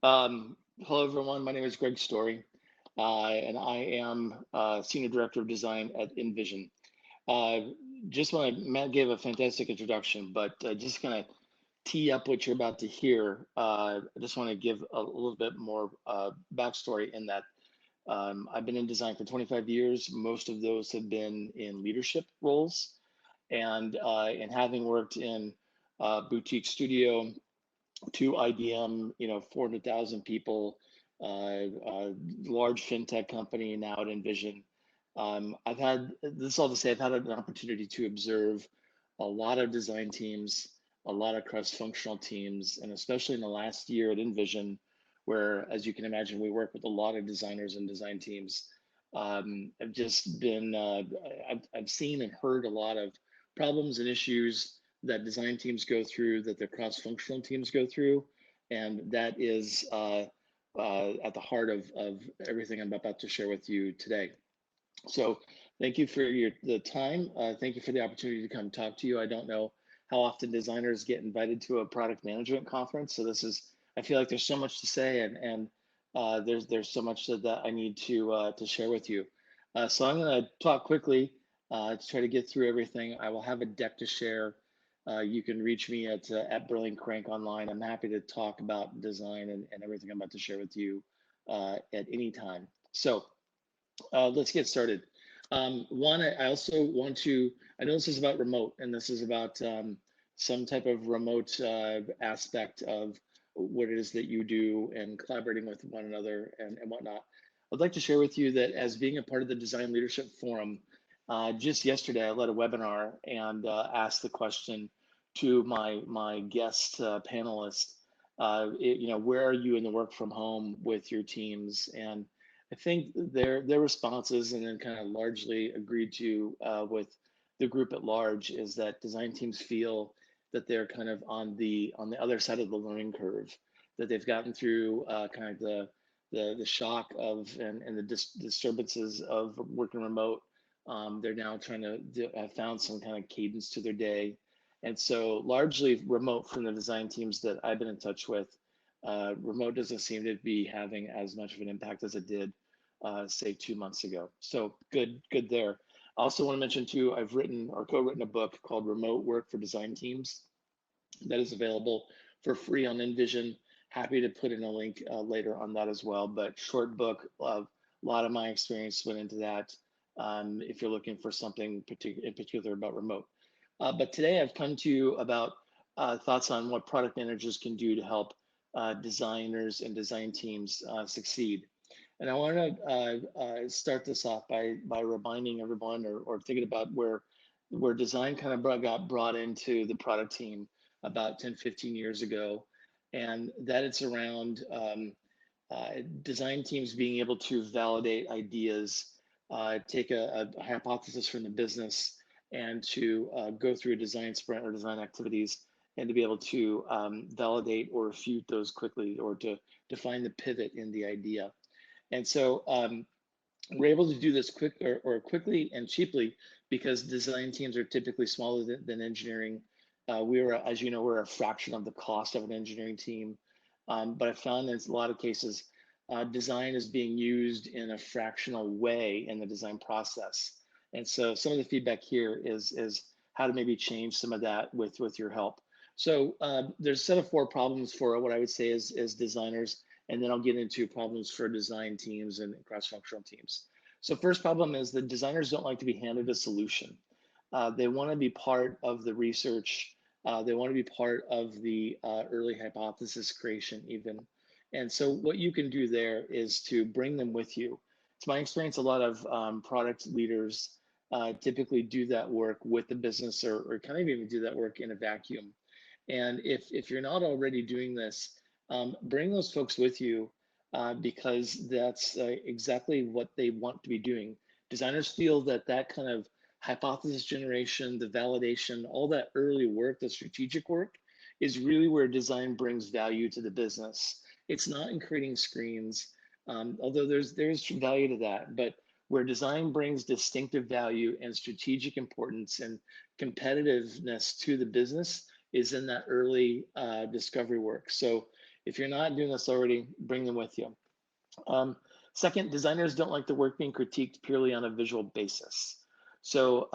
Hello, everyone. My name is Greg Storey, and I am Senior Director of Design at InVision. Uh, just want to, Matt gave a fantastic introduction, but just kind of tee up what you're about to hear. I just want to give a little bit more backstory in that I've been in design for 25 years. Most of those have been in leadership roles, and having worked in boutique studio to IBM, 400,000 people, large fintech company now at InVision. I've had this all to say, I've had an opportunity to observe a lot of design teams, a lot of cross-functional teams, and especially in the last year at InVision, where, as you can imagine, we work with a lot of designers and design teams. I've just been, I've seen and heard a lot of problems and issues that design teams go through, that the cross-functional teams go through, and that is at the heart of everything I'm about to share with you today. So thank you for the time. Thank you for the opportunity to come talk to you. I don't know how often designers get invited to a product management conference, so I feel like there's so much to say, and there's so much that I need to share with you. So I'm going to talk quickly to try to get through everything. I will have a deck to share. You can reach me at Berlin Crank online. I'm happy to talk about design and everything I'm about to share with you at any time. So let's get started. One, I also want to, I know this is about remote, and this is about some type of remote aspect of what it is that you do and collaborating with one another and whatnot. I'd like to share with you that as being a part of the Design Leadership Forum, just yesterday I led a webinar and asked the question to my guest panelists, where are you in the work from home with your teams? And I think their responses, and then kind of largely agreed to with the group at large, is that design teams feel that they're kind of on the other side of the learning curve, that they've gotten through kind of the shock of and the disturbances of working remote. They're now trying to have found some kind of cadence to their day, and so largely remote from the design teams that I've been in touch with. Remote doesn't seem to be having as much of an impact as it did, say, 2 months ago. So good there. I also want to mention too, I've written or co-written a book called Remote Work for Design Teams that is available for free on InVision. Happy to put in a link later on that as well. But short book, a lot of my experience went into that. If you're looking for something in particular about remote. But today I've come to you about thoughts on what product managers can do to help designers and design teams succeed. And I want to start this off by reminding everyone or thinking about where design kind of got brought into the product team about 10, 15 years ago, and that it's around design teams being able to validate ideas, take a hypothesis from the business, and to go through a design sprint or design activities, and to be able to validate or refute those quickly, or to find the pivot in the idea. And so we're able to do this quickly and cheaply because design teams are typically smaller than engineering. As you know, we're a fraction of the cost of an engineering team. But I found that in a lot of cases, design is being used in a fractional way in the design process. And so some of the feedback here is how to maybe change some of that with your help. So there's a set of 4 problems for what I would say is designers, and then I'll get into problems for design teams and cross-functional teams. So first problem is that designers don't like to be handed a solution. They want to be part of the research. They want to be part of the early hypothesis creation even. And so what you can do there is to bring them with you. It's my experience, a lot of product leaders typically do that work with the business, or kind of even do that work in a vacuum. And if you're not already doing this, bring those folks with you because that's exactly what they want to be doing. Designers feel that kind of hypothesis generation, the validation, all that early work, the strategic work, is really where design brings value to the business. It's not in creating screens, although there's value to that, but where design brings distinctive value and strategic importance and competitiveness to the business is in that early discovery work. So If you're not doing this already, bring them with you. Second, designers don't like the work being critiqued purely on a visual basis. So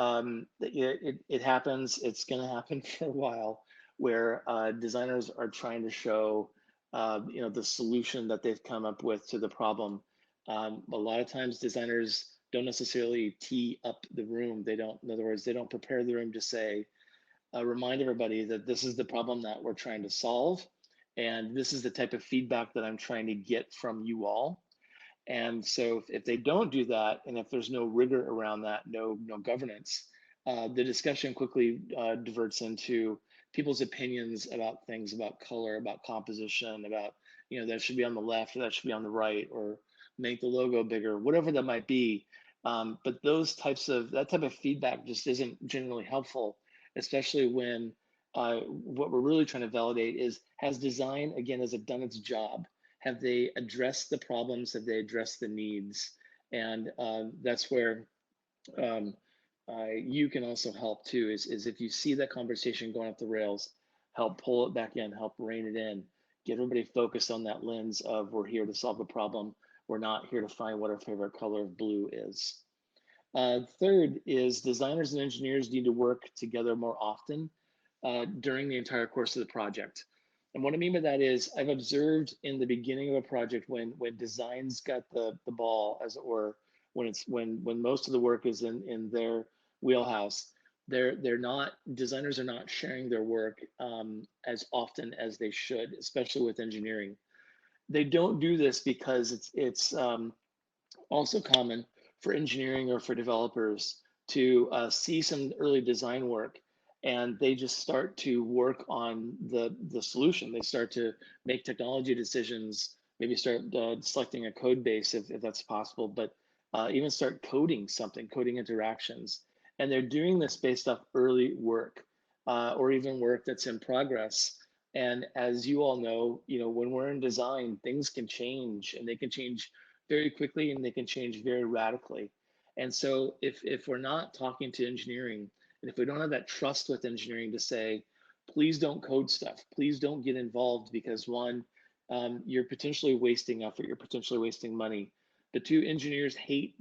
it happens, it's going to happen for a while, where designers are trying to show the solution that they've come up with to the problem. A lot of times designers don't necessarily tee up the room. They don't, in other words, they don't prepare the room to say, remind everybody that this is the problem that we're trying to solve, and this is the type of feedback that I'm trying to get from you all. And so if they don't do that, and if there's no rigor around that, no governance, the discussion quickly diverts into people's opinions about things, about color, about composition, about, that should be on the left or that should be on the right, or make the logo bigger, whatever that might be. But that type of feedback just isn't generally helpful, especially when what we're really trying to validate is, has design, again, has it done its job? Have they addressed the problems? Have they addressed the needs? And that's where you can also help too, is if you see that conversation going off the rails, help pull it back in, help rein it in, get everybody focused on that lens of, we're here to solve a problem. We're not here to find what our favorite color of blue is. Third is, designers and engineers need to work together more often during the entire course of the project. And what I mean by that is, I've observed in the beginning of a project, when design's got the ball, as it were, when most of the work is in their wheelhouse, designers are not sharing their work as often as they should, especially with engineering. They don't do this because it's also common for engineering or for developers to see some early design work, and they just start to work on the solution. They start to make technology decisions, maybe start selecting a code base if that's possible, but even start coding something, coding interactions. And they're doing this based off early work or even work that's in progress. And as you all know, when we're in design, things can change, and they can change very quickly, and they can change very radically. And so if we're not talking to engineering, and if we don't have that trust with engineering to say, please don't code stuff, please don't get involved, because one, you're potentially wasting effort, you're potentially wasting money. But two, engineers hate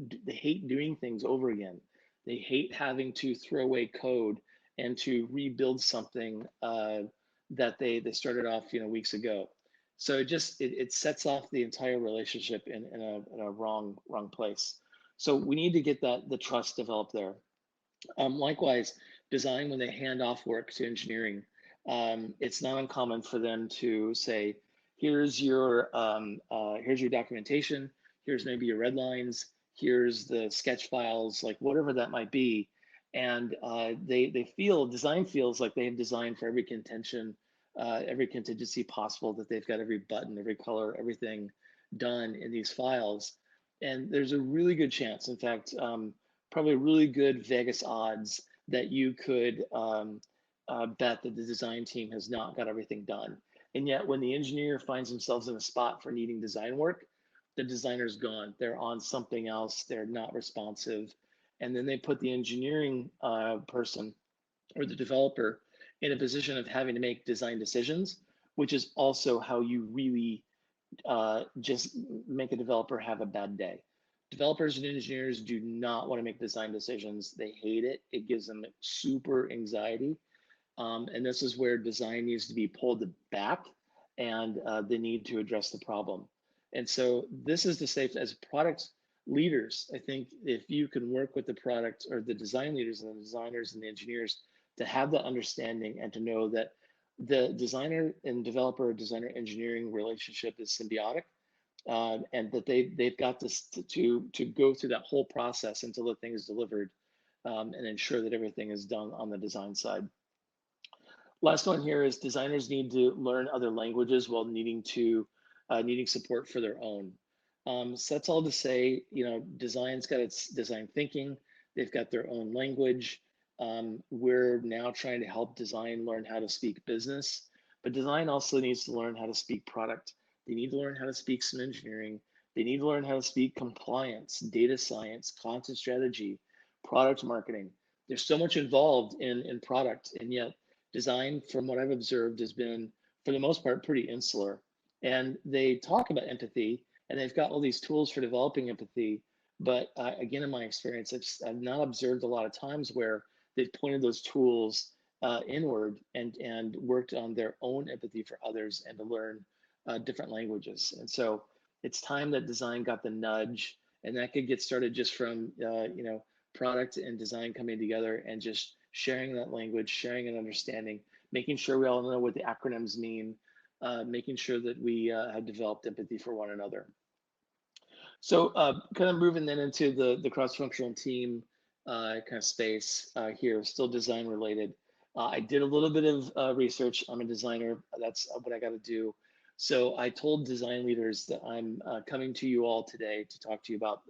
doing things over again. They hate having to throw away code and to rebuild something that they started off weeks ago. So it sets off the entire relationship in a wrong place. So we need to get the trust developed there. Likewise, design, when they hand off work to engineering, it's not uncommon for them to say, here's your documentation, here's maybe your red lines, here's the sketch files, like whatever that might be. And design feels like they have designed for every contingency possible, that they've got every button, every color, everything done in these files. And there's a really good chance, in fact, probably really good Vegas odds, that you could bet that the design team has not got everything done. And yet when the engineer finds themselves in a spot for needing design work, the designer's gone. They're on something else. They're not responsive. And then they put the engineering person or the developer in a position of having to make design decisions, which is also how you really just make a developer have a bad day. Developers and engineers do not want to make design decisions. They hate it. It gives them super anxiety. And this is where design needs to be pulled back, and they need to address the problem. And so this is to say, as product leaders, I think if you can work with the product, or the design leaders and the designers and the engineers, to have that understanding and to know that the designer and developer, designer engineering relationship is symbiotic, and that they've got this to go through that whole process until the thing is delivered, and ensure that everything is done on the design side. Last one here is, designers need to learn other languages while needing support for their own. So that's all to say, design's got its design thinking. They've got their own language. We're now trying to help design learn how to speak business, but design also needs to learn how to speak product. They need to learn how to speak some engineering. They need to learn how to speak compliance, data science, content strategy, product marketing. There's so much involved in product, and yet design, from what I've observed, has been, for the most part, pretty insular. And they talk about empathy, and they've got all these tools for developing empathy. But again, in my experience, I've not observed a lot of times where they've pointed those tools inward and worked on their own empathy for others and to learn different languages. And so it's time that design got the nudge, and that could get started just from product and design coming together and just sharing that language, sharing an understanding, making sure we all know what the acronyms mean, making sure that we have developed empathy for one another. So kind of moving then into the cross-functional team kind of space here, still design related. I did a little bit of research. I'm a designer. That's what I got to do. So I told design leaders that I'm coming to you all today to talk to you about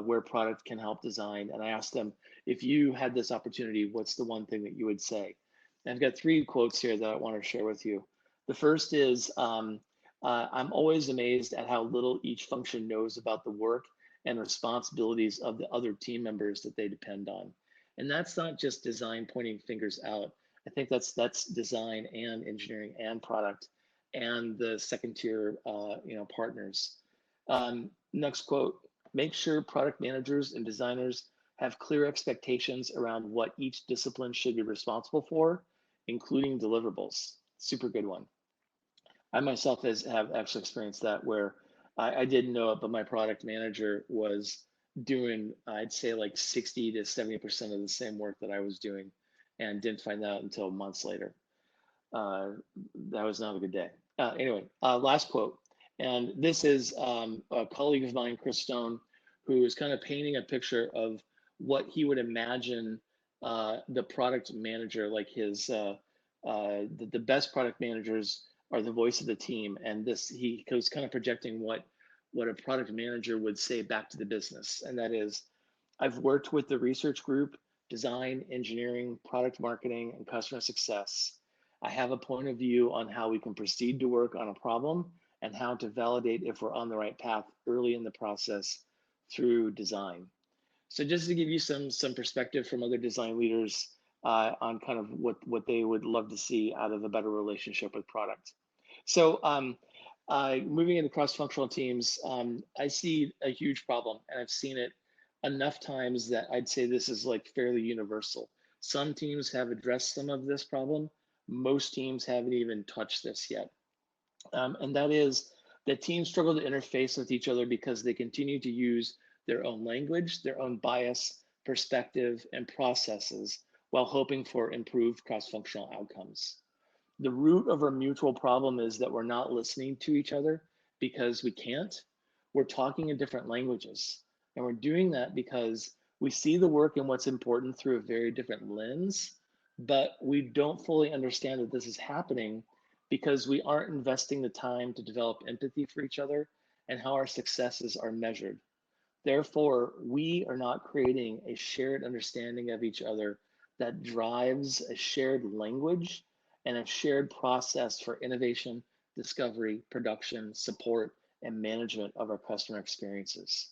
where product can help design. And I asked them, if you had this opportunity, what's the one thing that you would say? And I've got 3 quotes here that I want to share with you. The first is, I'm always amazed at how little each function knows about the work and responsibilities of the other team members that they depend on. And that's not just design pointing fingers out. I think that's design and engineering and product and the second tier partners. Next quote, make sure product managers and designers have clear expectations around what each discipline should be responsible for, including deliverables. Super good one. I myself have actually experienced that where I didn't know it, but my product manager was doing, I'd say like 60 to 70% of the same work that I was doing and didn't find out until months later. That was not a good day. Anyway, last quote. And this is a colleague of mine, Chris Stone, who is kind of painting a picture of what he would imagine the product manager, like the best product managers are the voice of the team. And this, he was kind of projecting what a product manager would say back to the business. And that is, I've worked with the research group, design, engineering, product marketing, and customer success. I have a point of view on how we can proceed to work on a problem and how to validate if we're on the right path early in the process through design. So just to give you some perspective from other design leaders on kind of what they would love to see out of a better relationship with product. So moving into cross-functional teams, I see a huge problem, and I've seen it enough times that I'd say this is like fairly universal. Some teams have addressed some of this problem. Most teams haven't even touched this yet. And that is that teams struggle to interface with each other because they continue to use their own language, their own bias, perspective, and processes while hoping for improved cross-functional outcomes. The root of our mutual problem is that we're not listening to each other because we can't. We're talking in different languages. And we're doing that because we see the work and what's important through a very different lens, but we don't fully understand that this is happening because we aren't investing the time to develop empathy for each other and how our successes are measured. Therefore, we are not creating a shared understanding of each other that drives a shared language and a shared process for innovation, discovery, production, support, and management of our customer experiences.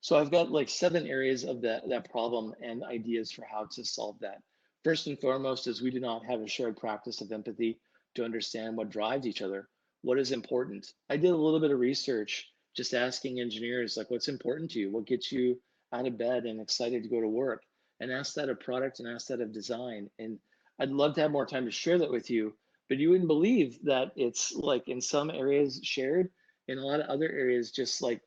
So I've got like 7 areas of that problem and ideas for how to solve that. First and foremost is we do not have a shared practice of empathy to understand what drives each other, what is important. I did a little bit of research just asking engineers, like, what's important to you? What gets you out of bed and excited to go to work? And ask that of product and ask that of design. And I'd love to have more time to share that with you, but you wouldn't believe that it's like in some areas shared, in a lot of other areas, just like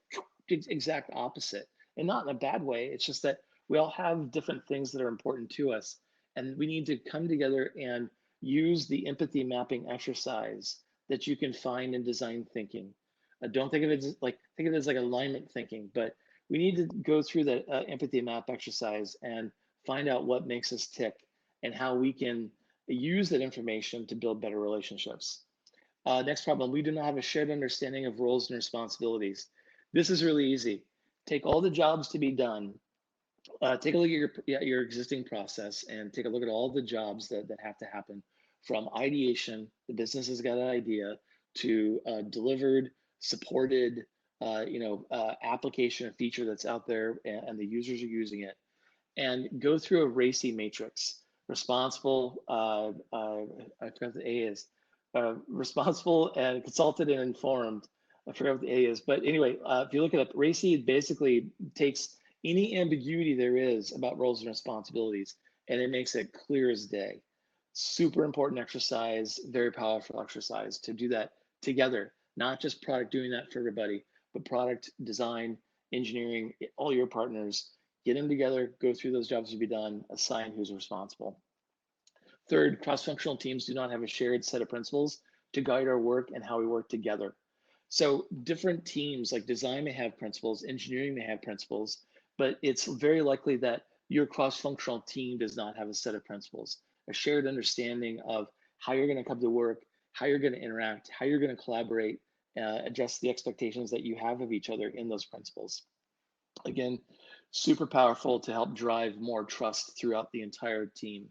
exact opposite. And not in a bad way. It's just that we all have different things that are important to us. And we need to come together and use the empathy mapping exercise that you can find in design thinking. Don't think of it as think of it as like alignment thinking, but we need to go through that empathy map exercise and find out what makes us tick and how we can use that information to build better relationships. Next problem, we do not have a shared understanding of roles and responsibilities. This is really easy. Take all the jobs to be done, take a look at your existing process and take a look at all the jobs that have to happen from ideation, the business has got an idea, to delivered, supported, application or feature that's out there and the users are using it, and go through a RACI matrix. Responsible, I forgot what the A is, responsible and consulted and informed. I forgot what the A is, but anyway, if you look it up, RACI basically takes any ambiguity there is about roles and responsibilities, and it makes it clear as day. Super important exercise, very powerful exercise to do that together, not just product doing that for everybody, but product design, engineering, all your partners, get them together, go through those jobs to be done, assign who's responsible. Third, cross-functional teams do not have a shared set of principles to guide our work and how we work together. So different teams like design may have principles, engineering may have principles, but it's very likely that your cross-functional team does not have a set of principles, a shared understanding of how you're going to come to work, how you're going to interact, how you're going to collaborate, adjust the expectations that you have of each other in those principles. Again, super powerful to help drive more trust throughout the entire team.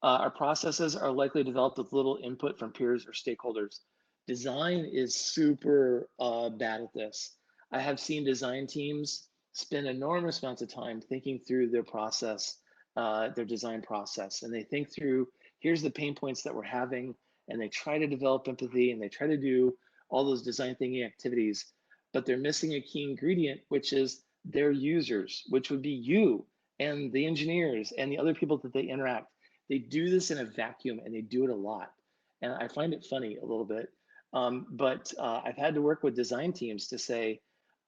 Our processes are likely developed with little input from peers or stakeholders. Design is super bad at this. I have seen design teams spend enormous amounts of time thinking through their process, their design process, and they think through, here's the pain points that we're having, and they try to develop empathy, and they try to do all those design thinking activities, but they're missing a key ingredient, which is their users, which would be you and the engineers and the other people that they interact. They do this in a vacuum, and they do it a lot. And I find it funny a little bit. But I've had to work with design teams to say,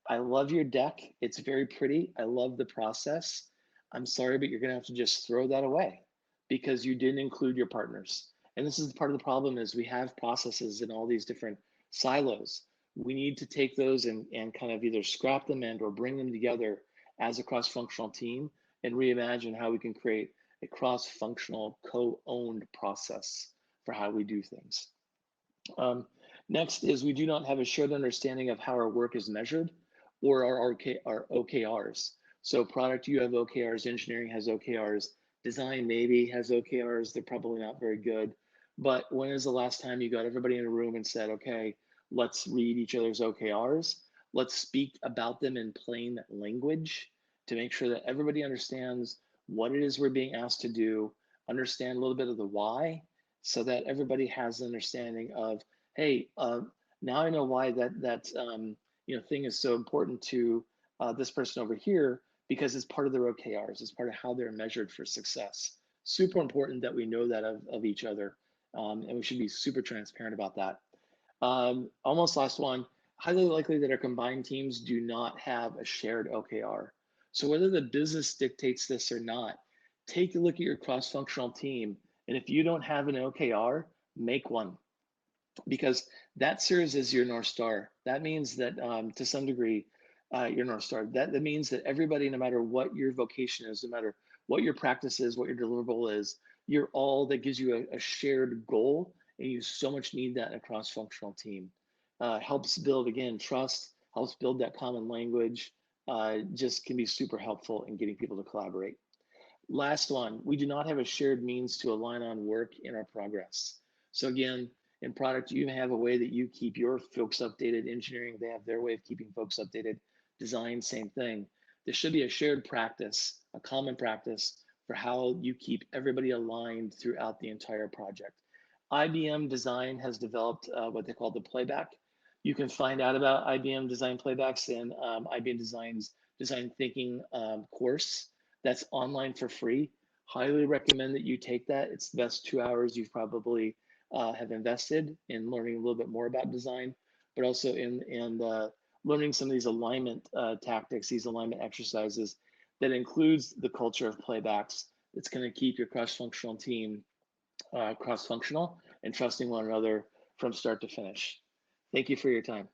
I love your deck. It's very pretty. I love the process. I'm sorry, but you're going to have to just throw that away because you didn't include your partners. And this is part of the problem is we have processes in all these different silos. We need to take those and kind of either scrap them and or bring them together as a cross-functional team and reimagine how we can create a cross-functional co-owned process for how we do things. Next is we do not have a shared understanding of how our work is measured or our OKRs. So product, you have OKRs, engineering has OKRs, design maybe has OKRs, they're probably not very good. But when is the last time you got everybody in a room and said, okay, let's read each other's OKRs, let's speak about them in plain language to make sure that everybody understands what it is we're being asked to do, understand a little bit of the why, so that everybody has an understanding of, hey, now I know why that thing is so important to this person over here because it's part of their OKRs, it's part of how they're measured for success. Super important that we know that of each other, and we should be super transparent about that. Almost last one, highly likely that our combined teams do not have a shared OKR. So whether the business dictates this or not, take a look at your cross-functional team. And if you don't have an OKR, make one, because that serves as your North Star. That means that to some degree, your North Star, that means that everybody, no matter what your vocation is, no matter what your practice is, what your deliverable is, you're all, that gives you a shared goal, and you so much need that in a cross-functional team. Helps build, again, trust, helps build that common language, just can be super helpful in getting people to collaborate. Last one, we do not have a shared means to align on work in our progress. So again, in product, you have a way that you keep your folks updated. Engineering, they have their way of keeping folks updated. Design, same thing. There should be a shared practice, a common practice for how you keep everybody aligned throughout the entire project. IBM Design has developed what they call the playback. You can find out about IBM Design playbacks in IBM Design's Design Thinking course. That's online for free. Highly recommend that you take that. It's the best 2 hours you've probably have invested in learning a little bit more about design, but also in learning some of these alignment tactics, these alignment exercises that includes the culture of playbacks. That's going to keep your cross-functional team cross-functional and trusting one another from start to finish. Thank you for your time.